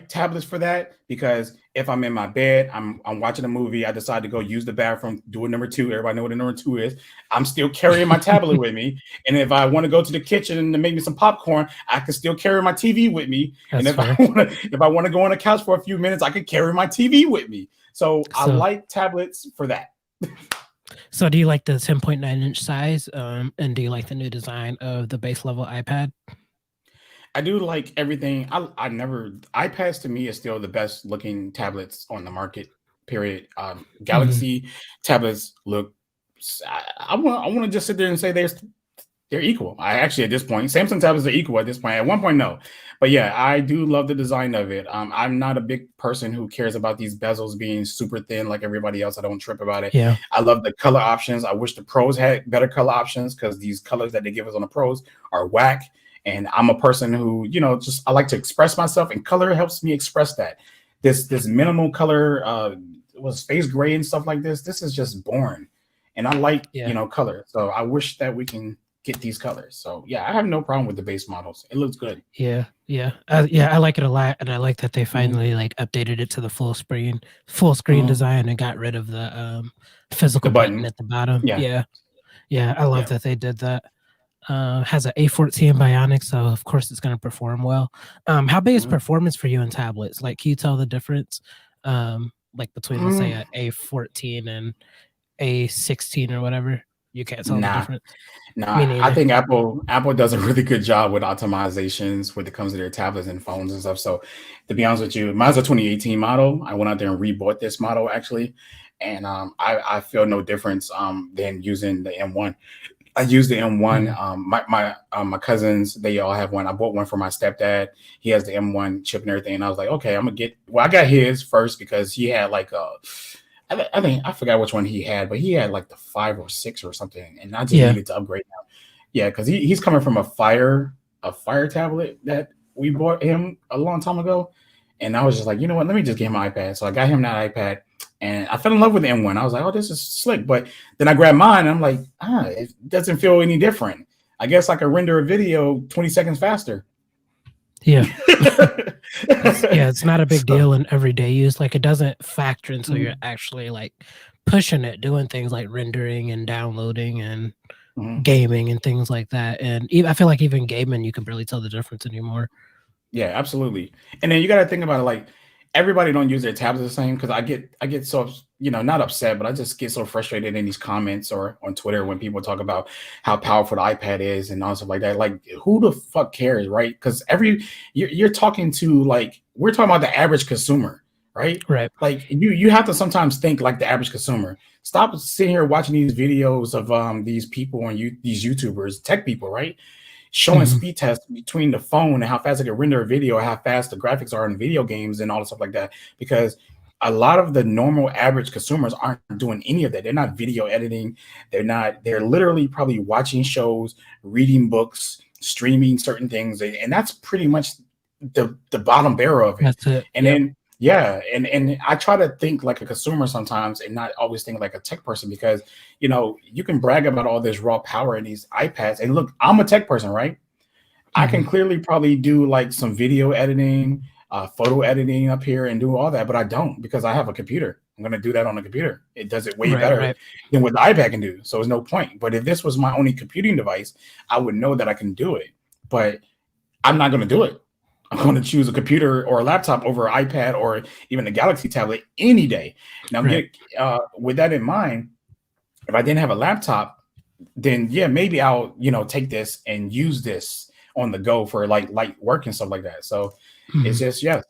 tablets for that because if I'm in my bed, I'm watching a movie, I decide to go use the bathroom, do a number two. Everybody know what a number two is. I'm still carrying my tablet with me. And if I want to go to the kitchen to make me some popcorn, I can still carry my TV with me. And That's fair. if I want to go on the couch for a few minutes, I can carry my TV with me. So I So like tablets for that. so do you like the 10.9-inch size, and do you like the new design of the base level iPad? I do like everything. I never iPads to me is still the best looking tablets on the market. Period. Mhm. Galaxy tablets look. I want to just sit there and say they're equal. I actually at this point, Samsung tablets are equal at this point. At one point, no, but yeah, I do love the design of it. I'm not a big person who cares about these bezels being super thin like everybody else. I don't trip about it. Yeah. I love the color options. I wish the pros had better color options because these colors that they give us on the pros are whack. And I'm a person who, just I like to express myself, and color helps me express that. This minimal color, was space gray and stuff like this. This is just boring, and I like Yeah. color. So I wish that we can get these colors. So yeah, I have no problem with the base models. It looks good. Yeah, yeah. Yeah, I like it a lot, and I like that they Hmm. finally, like, updated it to the full screen Hmm. design and got rid of the, The physical button button, at the bottom. yeah, Yeah, yeah, I love yeah. that they did that. Has a A14 Bionic, so of course it's gonna perform well. How big is Mhm. performance for you in tablets? Like, can you tell the difference, like, between, let's say, Mm, a A14 and A16 or whatever? You can't tell the nah, difference? nah. Me I neither. think Apple does a really good job with optimizations when it comes to their tablets and phones and stuff. So to be honest with you, mine's a 2018 model. I went out there and rebought this model actually, and I feel no difference than using the M1. I use the M1. Mhm. My cousins, they all have one. I bought one for my stepdad. He has the M1 chip and everything. And I was like, okay, I'm gonna get. Well, I got his first because he had like I think I forgot which one he had, but he had like the 5 or 6 or something, and I just Yeah. needed to upgrade now. Yeah, because he's coming from a fire tablet that we bought him a long time ago, and I was just like, you know what, let me just get him an iPad. So I got him that iPad, and I fell in love with the M1. I was like, oh, this is slick. But then I grabbed mine, and I'm like, it doesn't feel any different. I guess I could render a video 20 seconds faster. Yeah. It's not a big So, deal in everyday use, like, it doesn't factor until you're mhm, actually, like, pushing it, doing things like rendering and downloading and mhm. gaming and things like that, and I feel like even gaming, you can barely tell the difference anymore. Yeah, absolutely. And then you got to think about it like everybody don't use their tablets the same because I get so not upset, but I just get so frustrated in these comments or on Twitter when people talk about how powerful the iPad is and all stuff like that. Like, who the fuck cares, right? Because you're talking to like we're talking about the average consumer, right? Right. Like you have to sometimes think like the average consumer. Stop sitting here watching these videos of these people and these YouTubers, tech people, right? Showing Mhm. speed tests between the phone and how fast it can render a video, how fast the graphics are in video games and all the stuff like that. Because a lot of the normal average consumers aren't doing any of that. They're not video editing. They're literally probably watching shows, reading books, streaming certain things. And that's pretty much the bottom barrel of it. That's it. And Yep. then yeah, and I try to think like a consumer sometimes and not always think like a tech person because you can brag about all this raw power in these iPads. And look, I'm a tech person, right? I can Mhm. clearly probably do like some video editing, photo editing up here and do all that, but I don't because I have a computer. I'm going to do that on a computer. It does it way Right, better right, than what the iPad can do. So there's no point. But if this was my only computing device, I would know that I can do it. But I'm not going to do it. I'm going to choose a computer or a laptop over an iPad or even a Galaxy tablet any day. Now, right. get with that in mind, if I didn't have a laptop, then yeah, maybe I'll take this and use this on the go for like light work and stuff like that. So it's Mhm. just yeah,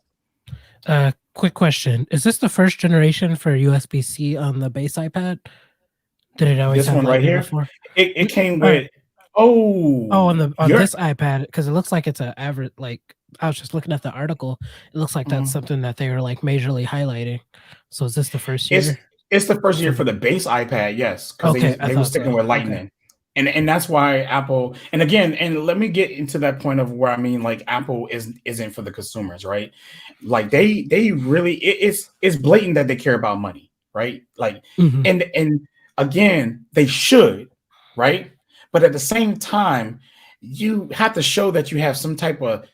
Quick question. Is this the first generation for USB-C on the base iPad? Did it always this have one right Lightning here, before? it N came Alright. with Oh, oh on you're this iPad, because it looks like it's a average like, I was just looking at the article. It looks like that's mhm. something that they were, like, majorly highlighting. So is this the first It's year it's the first year for for the base iPad, yes, because Okay, I they were thought sticking so. with Okay. Lightning, and that's why Apple. And again, and let me get into that point of where I mean, like Apple isn't for the consumers, right? Like they really it's blatant that they care about money, right? Like, Mhm. and again, they should, right? But at the same time, you have to show that you have some type of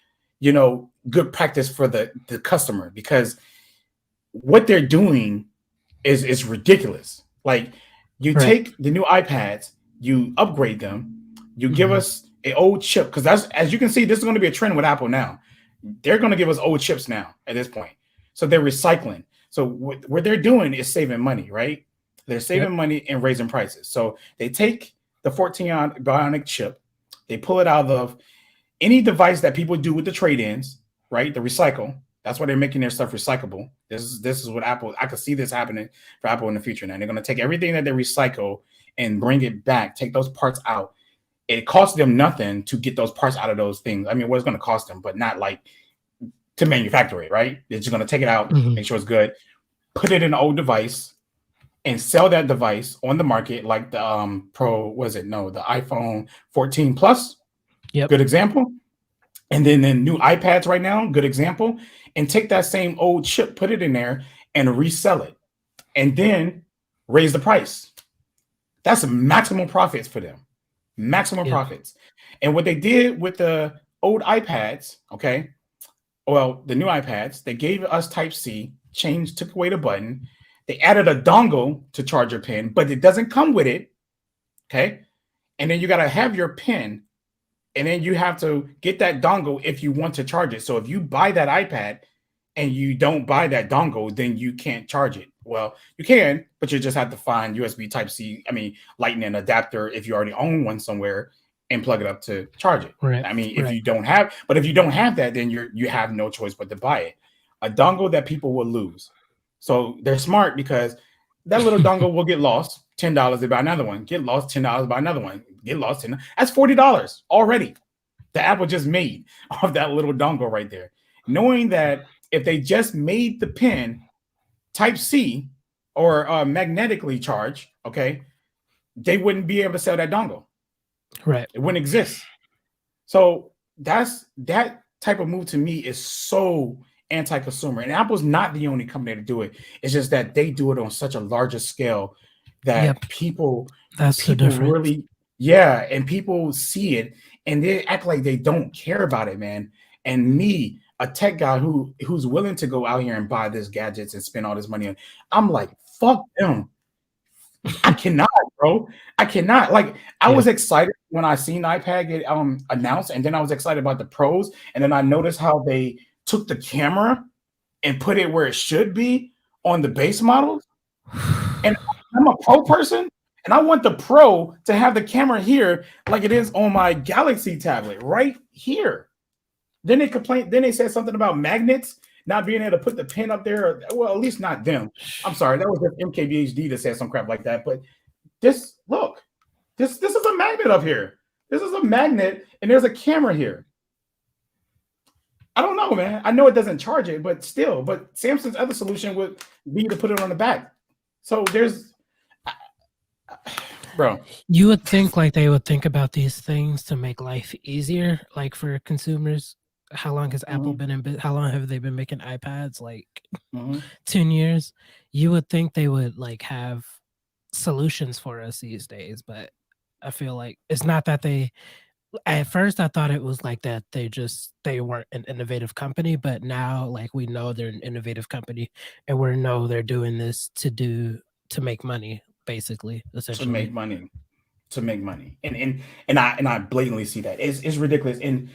good practice for the customer because what they're doing is ridiculous. Like you Right. take the new iPads, you upgrade them, you give Mhm. us an old chip because that's as you can see, this is going to be a trend with Apple now. They're going to give us old chips now at this point. So they're recycling. So what they're doing is saving money, right? They're Yep. saving money and raising prices. So they take the 14 bionic chip, they pull it out of any device that people do with the trade-ins, right? The recycle. That's why they're making their stuff recyclable. This is what Apple. I could see this happening for Apple in the future. Now they're going to take everything that they recycle and bring it back, take those parts out. It costs them nothing to get those parts out of those things. I mean, what it's going to cost them, but not like to manufacture it, right? They're just going to take it out, Mhm. make sure it's good, put it in an old device, and sell that device on the market, like the Pro. Was it no the iPhone 14 Plus? Yep. Good example. And then the new iPads right now, good example, and take that same old chip, put it in there, and resell it, and then raise the price. That's maximum profits for them, maximum Yep. profits. And what they did with the old iPads, okay, well, the new iPads, they gave us Type C, changed, took away the button. They added a dongle to charge your pen, but it doesn't come with it, okay. And then you got to have your pen and then you have to get that dongle if you want to charge it. So if you buy that iPad and you don't buy that dongle, then you can't charge it. Well, you can, but you just have to find USB Type C, I mean, Lightning adapter if you already own one somewhere and plug it up to charge it. Right. I mean, if Right. you don't have, but if you don't have that, then you have no choice but to buy it. A dongle that people will lose. So they're smart because that little dongle will get lost. $10 to buy another one. Get lost $10 buy another one. Get lost 10. That's $40 already. The Apple just made off that little dongle right there. Knowing that if they just made the pen Type C or magnetically charged, okay, they wouldn't be able to sell that dongle. Right. It wouldn't exist. So that type of move to me is so anti-consumer. And Apple's not the only company to do it. It's just that they do it on such a larger scale Yep. that That's the people difference. really, yeah, and people see it and they act like they don't care about it, man. And me, a tech guy who's willing to go out here and buy this gadgets and spend all this money on, I'm like, fuck them. I cannot, bro. I cannot. Like, I Yeah. was excited when I seen the iPad get announced, and then I was excited about the pros, and then I noticed how they took the camera and put it where it should be on the base models. And I'm a pro person, and I want the pro to have the camera here like it is on my Galaxy tablet right here. Then they complained. Then they said something about magnets not being able to put the pin up there. Well, at least not them. I'm sorry, that was just MKBHD that said some crap like that. But this look, this is a magnet up here. This is a magnet, and there's a camera here. I don't know, man. I know it doesn't charge it, but still. But Samsung's other solution would be to put it on the back. So there's, bro. You would think like they would think about these things to make life easier, like for consumers. How long has Apple Hmm. been in how long have they been making iPads? Like Hmm. 10 years. You would think they would like have solutions for us these days, but I feel like it's not that they at first I thought it was like that they weren't an innovative company, but now like we know they're an innovative company and we know they're doing this to make money, basically, To essentially. make money, to make money, and I blatantly see that it's ridiculous. And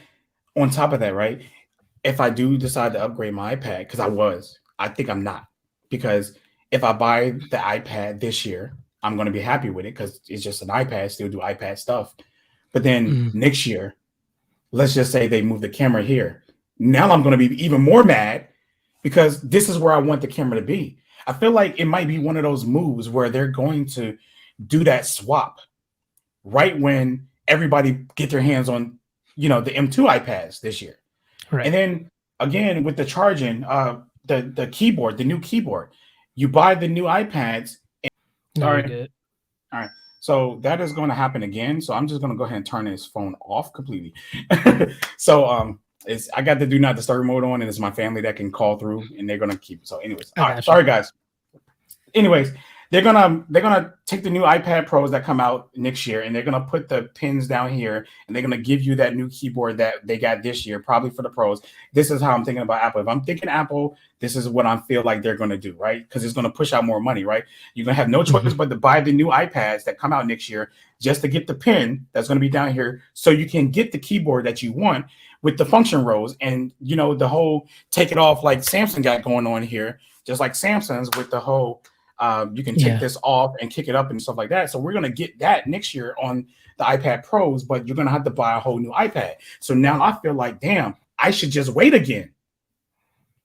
on top of that, right? If I do decide to upgrade my iPad, because I think I'm not, because if I buy the iPad this year, I'm going to be happy with it because it's just an iPad, still do iPad stuff. But then Mm, next year, let's just say they move the camera here. Now I'm going to be even more mad because this is where I want the camera to be. I feel like it might be one of those moves where they're going to do that swap right when everybody get their hands on, the M2 iPads this year. And right. then again with the charging, the keyboard, the new keyboard, you buy the new iPads. No, you're Sorry. good. All right. So that is going to happen again. So I'm just going to go ahead and turn his phone off completely. So it's I got the do not disturb mode on, and it's my family that can call through, and they're going to keep. So, anyways, I all right. got you. Sorry, guys. Anyways, they're gonna take the new iPad Pros that come out next year, and they're gonna put the pins down here, and they're gonna give you that new keyboard that they got this year, probably for the pros. This is how I'm thinking about Apple. If I'm thinking Apple, this is what I feel like they're gonna do, right? Because it's gonna push out more money, right? You're gonna have no choice Mhm. but to buy the new iPads that come out next year just to get the pin that's gonna be down here, so you can get the keyboard that you want with the function rows, and the whole take it off like Samsung got going on here, just like Samsung's with the whole you can take Yeah. this off and kick it up and stuff like that. So we're gonna get that next year on the iPad Pros, but you're gonna have to buy a whole new iPad. So now I feel like, damn, I should just wait again.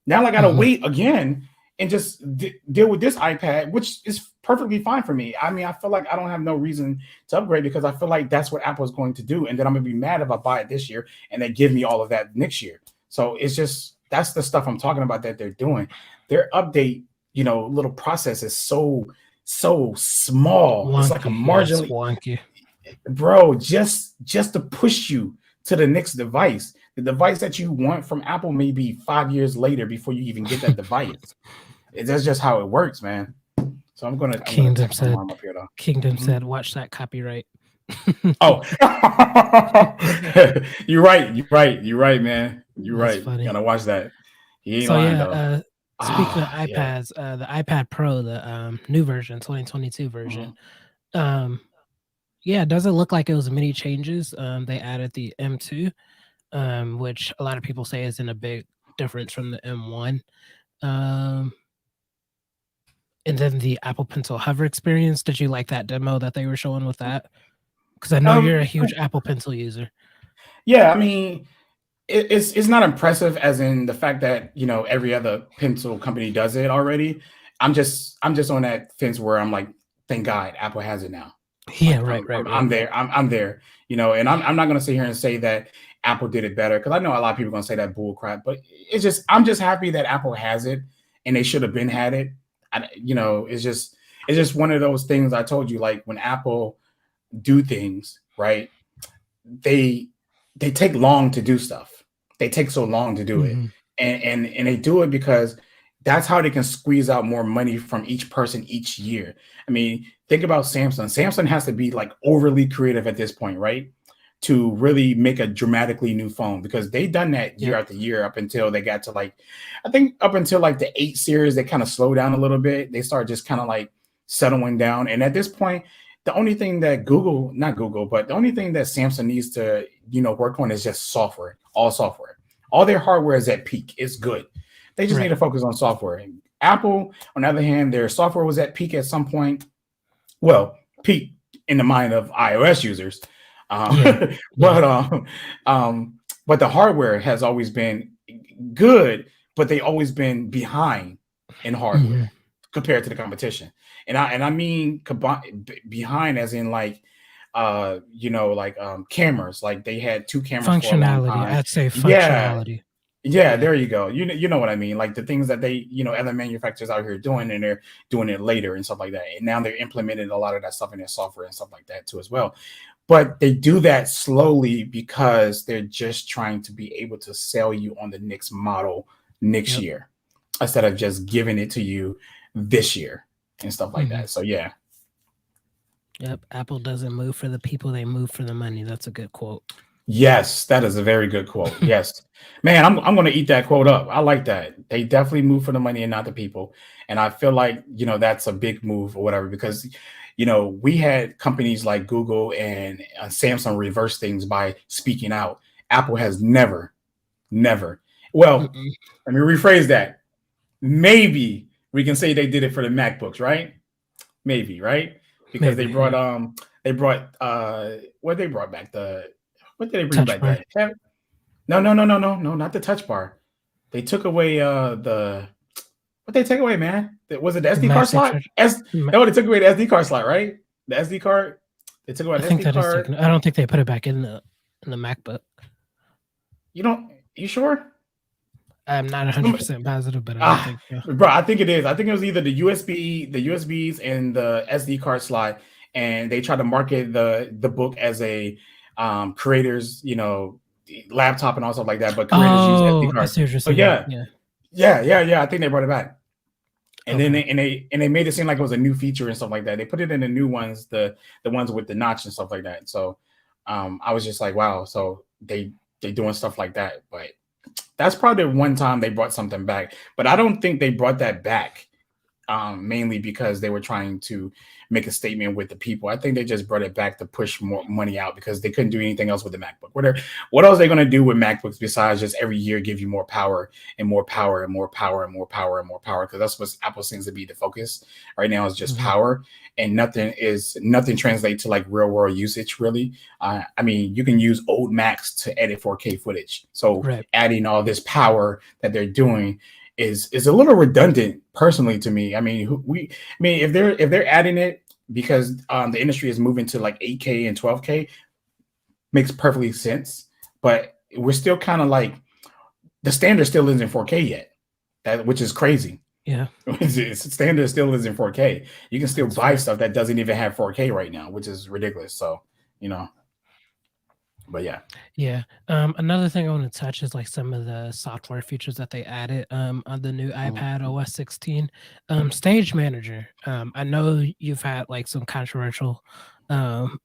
Now I gotta Mhm. wait again and just deal with this iPad, which is perfectly fine for me. I mean, I feel like I don't have no reason to upgrade because I feel like that's what Apple is going to do, and then I'm gonna be mad if I buy it this year and they give me all of that next year. So it's just that's the stuff I'm talking about that they're doing. Their update, little process is so small. It's like a Wonky. Yeah, it's marginally, wonky. bro, just to push you to the next device. The device that you want from Apple may be 5 years later before you even get that device. That's just how it works, man. So I'm gonna Kingdom text my said mom up here though. Kingdom Mhm. said, "Watch that copyright." Oh, you're right, man. You're That's right. funny. Gotta watch that. He ain't So lying yeah, though. speaking of Yeah. iPads, the iPad Pro, the new version, 2022 version, Mhm. um, yeah, it doesn't look like it was many changes. They added the M2, which a lot of people say isn't a big difference from the M1. Um, and then the Apple Pencil Hover experience. Did you like that demo that they were showing with that? Because I know you're a Um. huge Apple Pencil user. Yeah. I mean, it's not impressive as in the fact that every other pencil company does it already. I'm just on that fence where I'm like, thank God Apple has it now. Yeah, Like right, I'm right, I'm, right. I'm there. I'm there. And I'm not gonna sit here and say that Apple did it better because I know a lot of people are gonna say that bull crap. But I'm just happy that Apple has it and they should have been had it. It's just one of those things I told you, like when Apple do things right, they they take long to do stuff. They take so long to do it, Mhm. and they do it because that's how they can squeeze out more money from each person each year. I mean, think about Samsung. Samsung has to be like overly creative at this point, right? To really make a dramatically new phone because they done that year Yep. after year up until they got to like, I think up until like the 8 series, they kind of slowed down a little bit. They start just kind of like settling down. And at this point, the only thing that not Google, but the only thing that Samsung needs to, work on is just software, all software. All their hardware is at peak. It's good. They just need Right. to focus on software. Apple, on the other hand, their software was at peak at some point. Well, peak in the mind of iOS users. Yeah. Yeah. But but the hardware has always been good, but they always been behind in Mhm. hardware compared to the competition. And I mean behind as in like like cameras. Like they had two cameras for a long Functionality. time. I'd say Yeah, functionality. Yeah, Yeah. there you go. You know what I mean? Like the things that they, other manufacturers out here doing, and they're doing it later and stuff like that. And now they're implementing a lot of that stuff in their software and stuff like that too as well. But they do that slowly because they're just trying to be able to sell you on the next model next Yep. year instead of just giving it to you this year and stuff like Mhm. that. So yeah. Yep. Apple doesn't move for the people, they move for the money. That's a good quote. Yes, that is a very good quote. Yes. Man, I'm gonna eat that quote up. I like that. They definitely move for the money and not the people. And I feel like, that's a big move or whatever, because we had companies like Google and Samsung reverse things by speaking out. Apple has never, never. Well, Mm-mm. let me rephrase that. Maybe we can say they did it for the MacBooks, right? Maybe, right? Because Maybe, yeah. they brought what they brought back, the what did they bring Touch back, bar. that no, no, no, no, no, no, not the touch bar. They took away the what they take away, man. Was it the The SD card MagSafe slot? charger. Ma No, they took away the SD card slot, right? The SD card. They took away I the think SD that is card. taken I don't think they put it back in the MacBook. You don't you sure? I'm not Some- 100% positive, but I don't Ah, think so. bro, I think it is. I think it was either the USBs and the SD card slot, and they tried to market the book as a creators, laptop and all stuff like that. But creators use SD Oh, I card. see what you're So saying. yeah, Yeah. yeah, yeah, yeah. I think they brought it back. And then Okay. they made it seem like it was a new feature and stuff like that. They put it in the new ones, the ones with the notch and stuff like that. So I was just like, wow. So they doing stuff like that. But that's probably the one time they brought something back. But I don't think they brought that back mainly because they were trying to make a statement with the people. I think they just brought it back to push more money out because they couldn't do anything else with the MacBook. What else are they going to do with MacBooks besides just every year give you more power and more power and more power and more power and more power? Because that's what Apple seems to be the focus right now, is just Mhm. power, and nothing translates to like real world usage really. I mean, you can use old Macs to edit 4K footage. So Right. adding all this power that they're doing is a little redundant personally to me. I mean, if they're adding it because the industry is moving to like 8K and 12K, makes perfectly sense. But we're still kind of like the standard still isn't 4K yet. That which is crazy. Yeah. Standard still isn't 4K. You can still That's buy fair. stuff that doesn't even have 4K right now, which is ridiculous. So, you know, but yeah. Yeah. Another thing I want to touch is like some of the software features that they added on the new Mhm. iPad OS 16. Stage Manager. I know you've had like some controversial um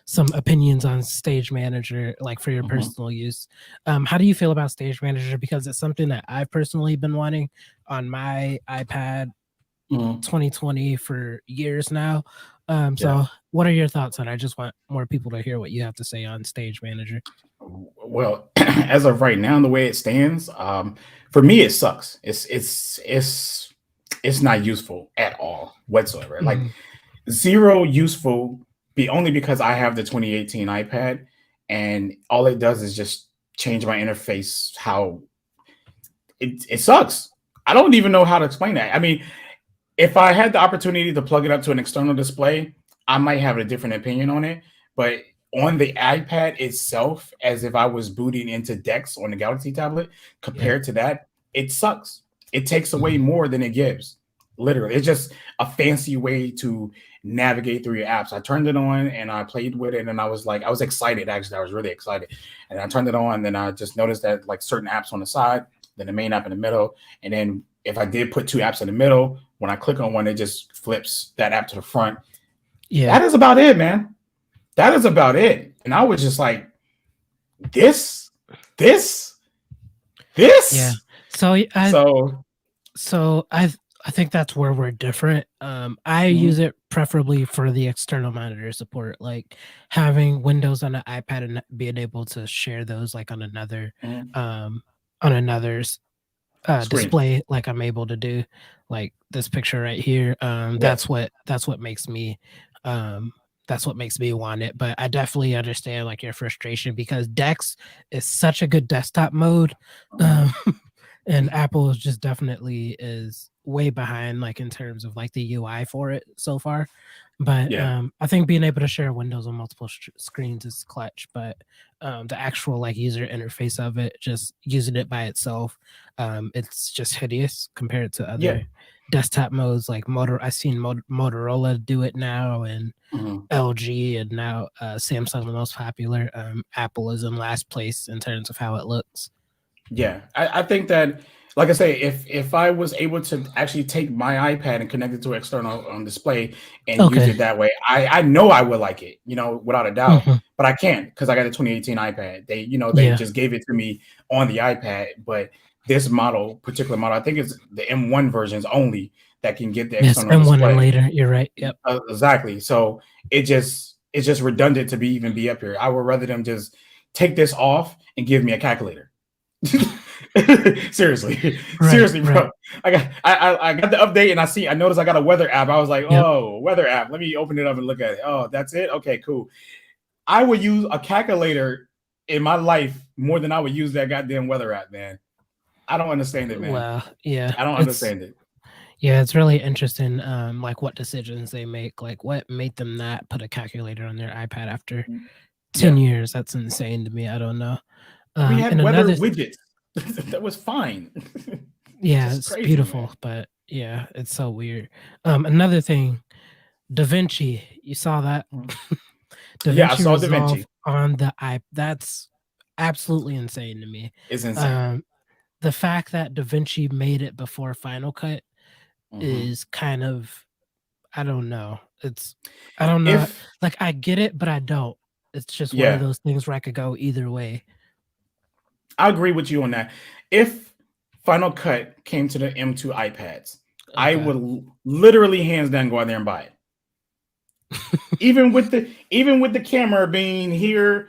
some opinions on Stage Manager, like for your Mhm. personal use. How do you feel about Stage Manager? Because it's something that I've personally been wanting on my iPad Mhm. 2020 for years now. Yeah. So what are your thoughts on it? I just want more people to hear what you have to say on Stage Manager. Well, as of right now, the way it stands, for me, it sucks. It's not useful at all whatsoever. Like Mhm. zero useful. Be only because I have the 2018 iPad, and all it does is just change my interface. How it sucks. I don't even know how to explain that. I mean, if I had the opportunity to plug it up to an external display, I might have a different opinion on it. But on the iPad itself, as if I was booting into Dex on the Galaxy tablet, Yeah. compared to that, it sucks. It takes away Mhm. more than it gives. Literally, it's just a fancy way to navigate through your apps. I turned it on and I played with it, and I was like, I was excited. Actually, I was really excited. And I turned it on, and then I just noticed that like certain apps on the side, then the main app in the middle, and then if I did put two apps in the middle, when I click on one, it just flips that app to the front. Yeah. That is about it, man. That is about it. And I was just like, this, this, Yeah. this. So So, I think that's where we're different. I use mhm, it preferably for the external monitor support, like having Windows on an iPad and being able to share those like mhm. um on another Screen. display like I'm able to do, like this picture right here. Yes. That's what makes me um that's what makes me want it. But I definitely understand like your frustration because Dex is such a good desktop mode. Mhm. Um and Apple is just definitely is way behind, like in terms of like the UI for it so far. But Yeah. I think being able to share windows on multiple screens is clutch. But the actual like user interface of it, just using it by itself, it's just hideous compared to Yeah. other desktop modes like I've seen Motorola do it now, and Mhm. LG, and now Samsung the most popular. Apple is in last place in terms of how it looks. Yeah, I think that, like I say, if I was able to actually take my iPad and connect it to an external display and use Okay. it that way, I know I would like it, without a doubt. Hmm. But I can't because I got a 2018 iPad. They Yeah. just gave it to me on the iPad, but this particular model, I think it's the M1 versions only that can get the Yes, external M1 and display. later. You're right. Yep. Exactly. So it's just redundant to be up here. I would rather them just take this off and give me a calculator. Seriously, Right. seriously, Right. bro. I got the update and I noticed I got a weather app. I was like, Yep. oh, weather app. Let me open it up and look at it. Oh, that's it. Okay, cool. I would use a calculator in my life more than I would use that goddamn weather app, man. I don't understand it, man. Well, yeah. I don't It's understand it. Yeah, it's really interesting, like what decisions they make, like what made them not put a calculator on their iPad after Mm, 10 yeah, years. That's insane to me. I don't know. we And had weather another, widgets. That was fine. yeah, Just it's crazy, beautiful, man. but yeah, it's so weird. Another thing, Da Vinci, you saw that? Mhm. Da Yeah, I Vinci saw Da Vinci. Resolve on the iP that's absolutely insane to me. It's insane. Um, the fact that Da Vinci made it before Final Cut Mhm. is kind of, I don't know. I don't know. If Like I get it, but I don't. It's just one of Yeah, those things where I could go either way. I agree with you on that. If Final Cut came to the M2 iPads, I Okay. would literally hands down go out there and buy it. Even with the camera being here,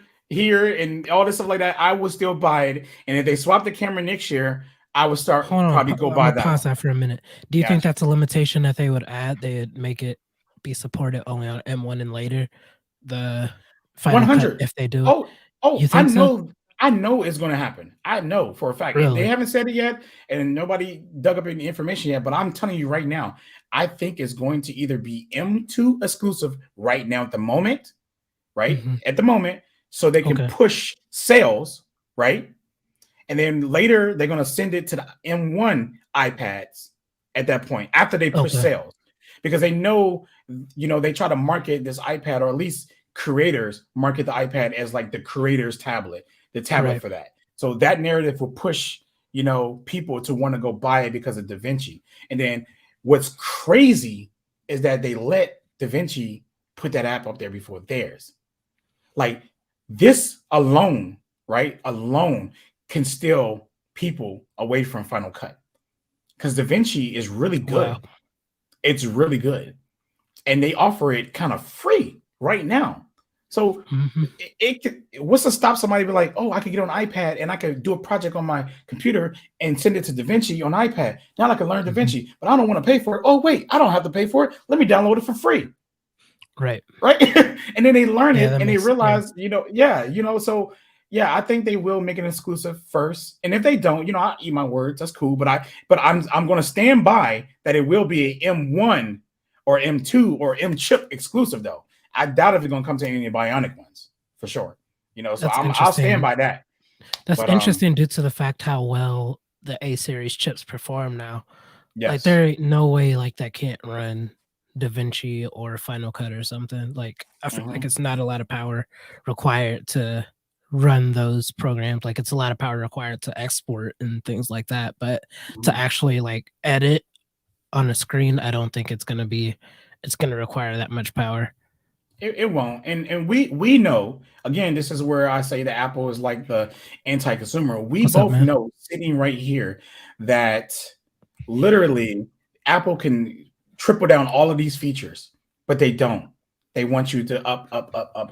and all this stuff like that, I would still buy it. And if they swap the camera next year, I would Hold start on. probably go I'm buy gonna that pause one. that for a minute. Do you think Gotcha. that's a limitation that they would add? They'd make it be supported only on M1 and later, the Final Cut, 100. if they do it. Oh, You I think so? know. I know it's going to happen. I know for a fact. They Really? haven't said it yet, and nobody dug up any information yet. But I'm telling you right now, I think it's going to either be M2 exclusive right now at the moment, right Hmm. at the moment, so they can Okay. push sales, right, and then later they're going to send it to the M1 iPads at that point after they push Okay. sales, because they know, they try to market this iPad, or at least creators market the iPad as like the creator's tablet, the tablet Right. for that. So that narrative will push, people to want to go buy it because of Da Vinci. And then what's crazy is that they let Da Vinci put that app up there before theirs. Like this alone, right? Alone can steal people away from Final Cut, because Da Vinci is really Wow. good. It's really good, and they offer it kind of free right now. So Hmm. what's to stop somebody be like, oh, I could get on iPad and I could do a project on my computer and send it to Da Vinci on iPad. Now I can learn Da Hmm. Vinci, but I don't want to pay for it. Oh wait, I don't have to pay for it. Let me download it for free, Right. right? And then they learn Yeah, it that and they makes, yeah. realize, yeah, so yeah, I think they will make it exclusive first. And if they don't, I eat my words. That's cool. But I'm going to stand by that it will be a M1 or M2 or M chip exclusive though. I doubt if it's going to come to any Bionic ones for sure. So That's I'll stand interesting. by that. That's But interesting due to the fact how well the A series chips perform now. Like yes. there ain't no way like that can't run DaVinci or Final Cut or something. Like I feel like Mhm. it's not a lot of power required to run those programs. Like it's a lot of power required to export and things like that. But to Mhm. actually like edit on a screen, I don't think it's gonna require that much power. It won't, and we know, again. This is where I say that Apple is like the anti-consumer. We What's up, both man? know, sitting right here, that literally Apple can triple down all of these features, but they don't. They want you to up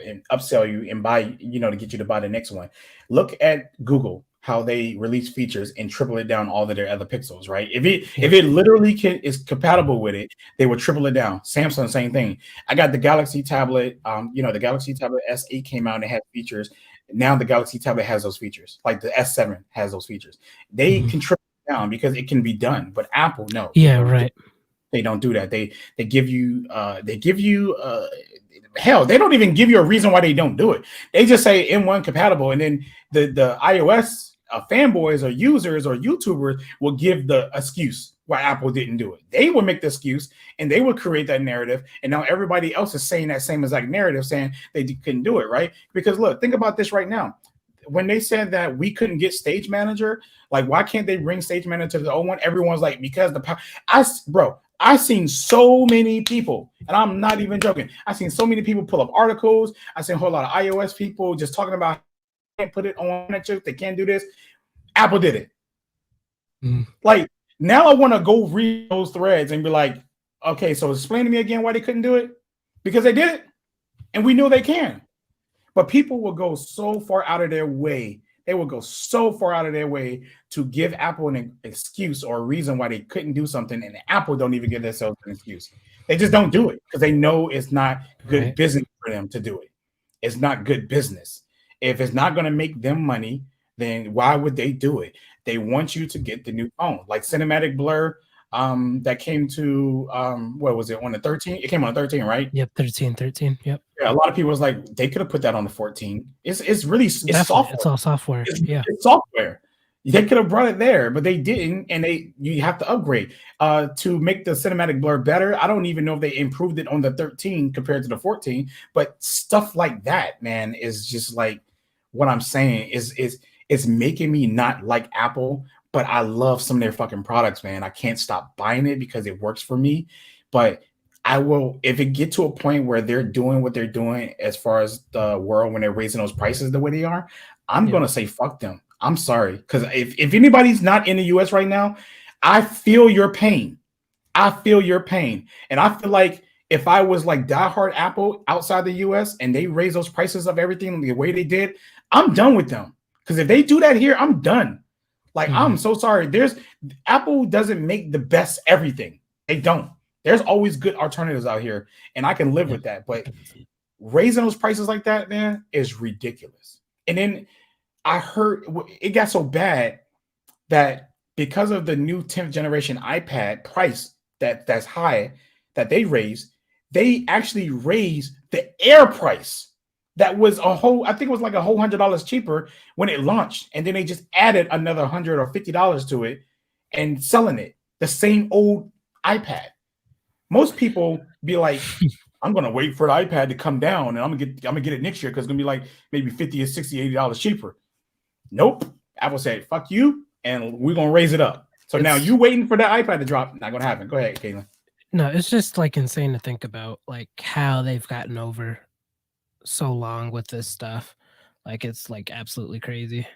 and upsell you and buy, to get you to buy the next one. Look at Google, how they release features and triple it down all of their other pixels, right? If Yep. it literally is compatible with it, they will triple it down. Samsung, same thing. I got the Galaxy tablet. The Galaxy tablet S8 came out and it had features. Now the Galaxy tablet has those features. Like the S7 has those features. They Mhm. can triple down because it can be done. But Apple, no, they Yeah, don't. right. They don't do that. They give you hell, they don't even give you a reason why they don't do it. They just say M1 compatible, and then the iOS fanboys or users or YouTubers will give the excuse why Apple didn't do it. They will make the excuse and they will create that narrative, and now everybody else is saying that same exact narrative, saying they couldn't do it, right? Because look, think about this right now. When they said that we couldn't get Stage Manager, like why can't they bring Stage Manager to the old one? Everyone's like, because bro, I've seen so many people, and I'm not even joking. I've seen so many people pull up articles. I've seen a whole lot of iOS people just talking about can't put it on furniture. They can't do this. Apple did it. Mm. Like now, I want to go read those threads and be like, okay, so explain to me again why they couldn't do it, because they did it, and we knew they can. But people will go so far out of their way. They will go so far out of their way to give Apple an excuse or a reason why they couldn't do something, and Apple don't even give themselves an excuse. They just don't do it because they know it's not good Right. business for them to do it. It's not good business. If it's not going to make them money, then why would they do it? They want you to get the new phone, like cinematic blur. That came to what was it on the 13? It came on the 13, right? Yep, 13, 13. Yep. Yeah, a lot of people was like, they could have put that on the 14. It's really it's Definitely. It's software. all software. Yeah. It's software. They could have brought it there, but they didn't, and you have to upgrade to make the cinematic blur better. I don't even know if they improved it on the 13 compared to the 14, but stuff like that, man, is just like what I'm saying is it's making me not like Apple, but I love some of their fucking products, man. I can't stop buying it because it works for me, but I will if it get to a point where they're doing what they're doing as far as the world when they're raising those prices the way they are, I'm Yep. gonna say fuck them. I'm sorry. Because if anybody's not in the US right now, I feel your pain. I feel your pain. And I feel like if I was like diehard Apple outside the US and they raise those prices of everything the way they did, I'm done with them. Because if they do that here, I'm done. Like, I'm Mhm. so sorry. Apple doesn't make the best everything. They don't. There's always good alternatives out here, and I can live Yep. with that. But raising those prices like that, man, is ridiculous. And then I heard it got so bad that because of the new 10th generation iPad price that's high that they raised, they actually raised the Air price. That was I think it was like a whole $100 cheaper when it launched, and then they just added another $100 or $50 to it and selling it the same old iPad. Most people be like, I'm gonna wait for the iPad to come down and I'm gonna get it next year because it's gonna be like maybe 50 or 60, $80 cheaper. Nope. Apple said, fuck you, and we're gonna raise it up. So now It's you waiting for that iPad to drop. Not gonna happen. Go ahead, Caitlin. no, it's just like insane to think about like how they've gotten over so long with this stuff. Like it's like absolutely crazy.